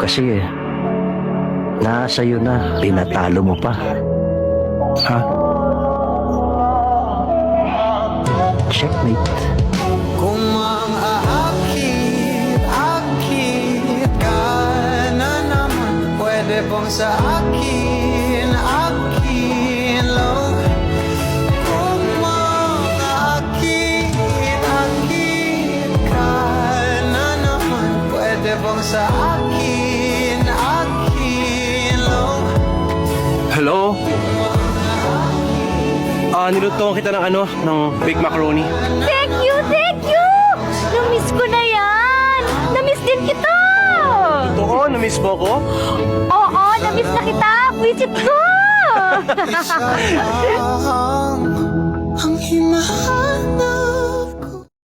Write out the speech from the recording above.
kasi nasa iyo na, tinatalo mo pa. Ha? Checkmate. Kung mang-aakit ka na naman, pwede bang sa akin lang? Kung mang-aakit ka na naman, pwede bang sa akin lang? Hello? Nilutuan kita ng Big Macaroni. Thank you, thank you! Namiss ko na yan! Namiss din kita! Totoo, na-miss mo ko? Oo, namiss na kita! Visit ko! Ang hinahanap